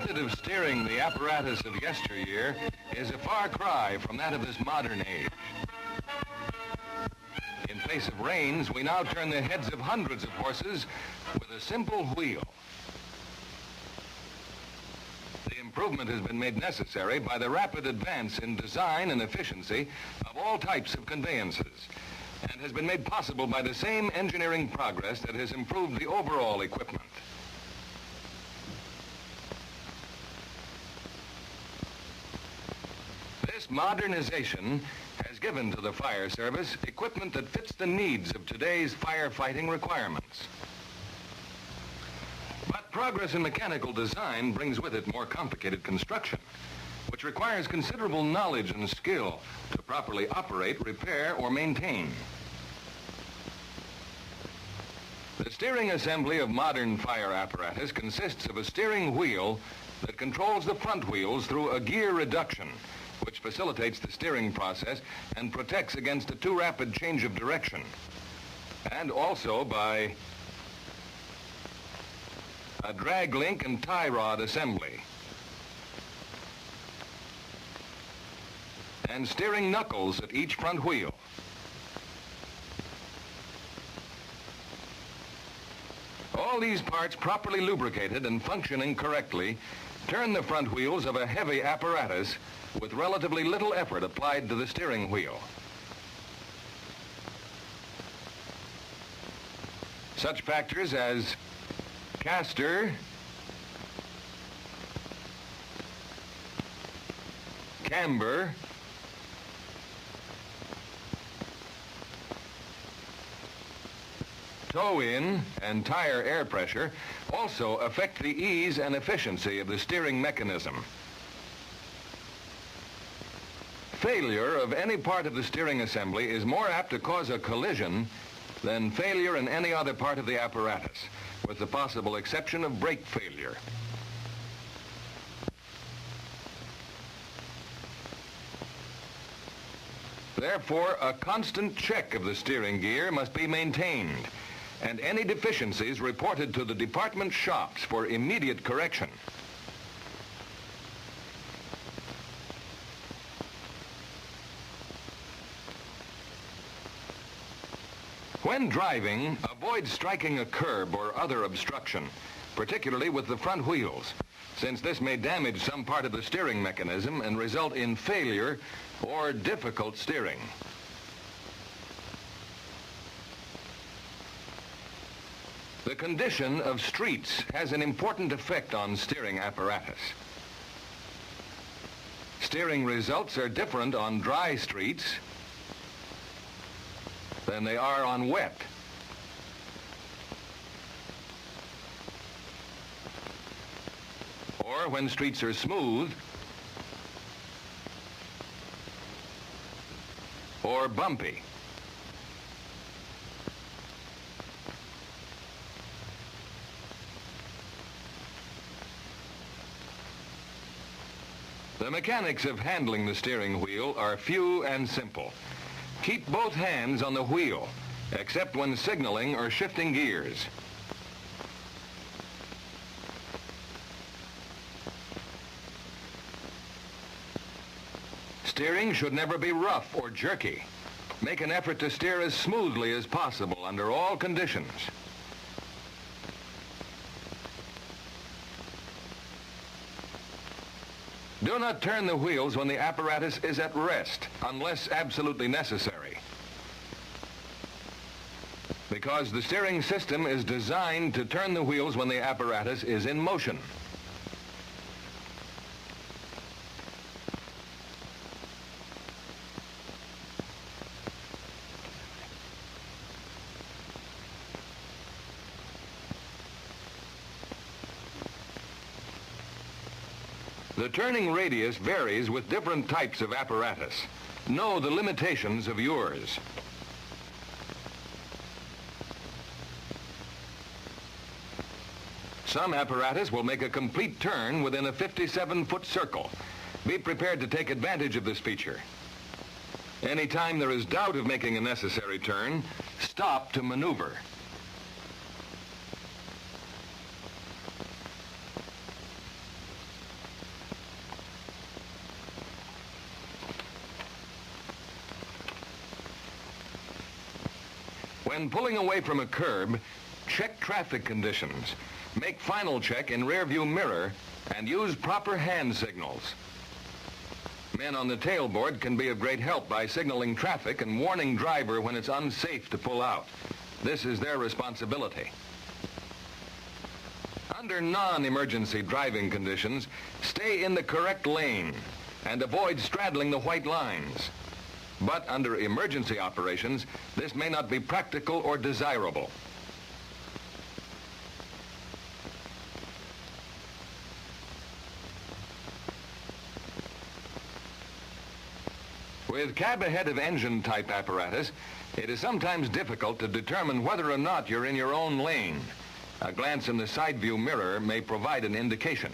method of steering the apparatus of yesteryear is a far cry from that of this modern age. In place of reins, we now turn the heads of hundreds of horses with a simple wheel. The improvement has been made necessary by the rapid advance in design and efficiency of all types of conveyances, and has been made possible by the same engineering progress that has improved the overall equipment. This modernization has given to the fire service equipment that fits the needs of today's firefighting requirements. But progress in mechanical design brings with it more complicated construction, which requires considerable knowledge and skill to properly operate, repair, or maintain. The steering assembly of modern fire apparatus consists of a steering wheel that controls the front wheels through a gear reduction, which facilitates the steering process and protects against a too rapid change of direction, and also by a drag link and tie rod assembly, and steering knuckles at each front wheel. All these parts properly lubricated and functioning correctly turn the front wheels of a heavy apparatus with relatively little effort applied to the steering wheel. Such factors as caster, camber, toe-in, and tire air pressure also affect the ease and efficiency of the steering mechanism. Failure of any part of the steering assembly is more apt to cause a collision than failure in any other part of the apparatus, with the possible exception of brake failure. Therefore, a constant check of the steering gear must be maintained, and any deficiencies reported to the department shops for immediate correction. When driving, avoid striking a curb or other obstruction, particularly with the front wheels, since this may damage some part of the steering mechanism and result in failure or difficult steering. The condition of streets has an important effect on steering apparatus. Steering results are different on dry streets than they are on wet. Or when streets are smooth or bumpy. The mechanics of handling the steering wheel are few and simple. Keep both hands on the wheel, except when signaling or shifting gears. Steering should never be rough or jerky. Make an effort to steer as smoothly as possible under all conditions. Do not turn the wheels when the apparatus is at rest, unless absolutely necessary, because the steering system is designed to turn the wheels when the apparatus is in motion. The turning radius varies with different types of apparatus. Know the limitations of yours. Some apparatus will make a complete turn within a 57-foot circle. Be prepared to take advantage of this feature. Anytime there is doubt of making a necessary turn, stop to maneuver. When pulling away from a curb, check traffic conditions. Make final check in rearview mirror and use proper hand signals. Men on the tailboard can be of great help by signaling traffic and warning driver when it's unsafe to pull out. This is their responsibility. Under non-emergency driving conditions, stay in the correct lane and avoid straddling the white lines. But under emergency operations, this may not be practical or desirable. With cab ahead of engine type apparatus, it is sometimes difficult to determine whether or not you're in your own lane. A glance in the side view mirror may provide an indication.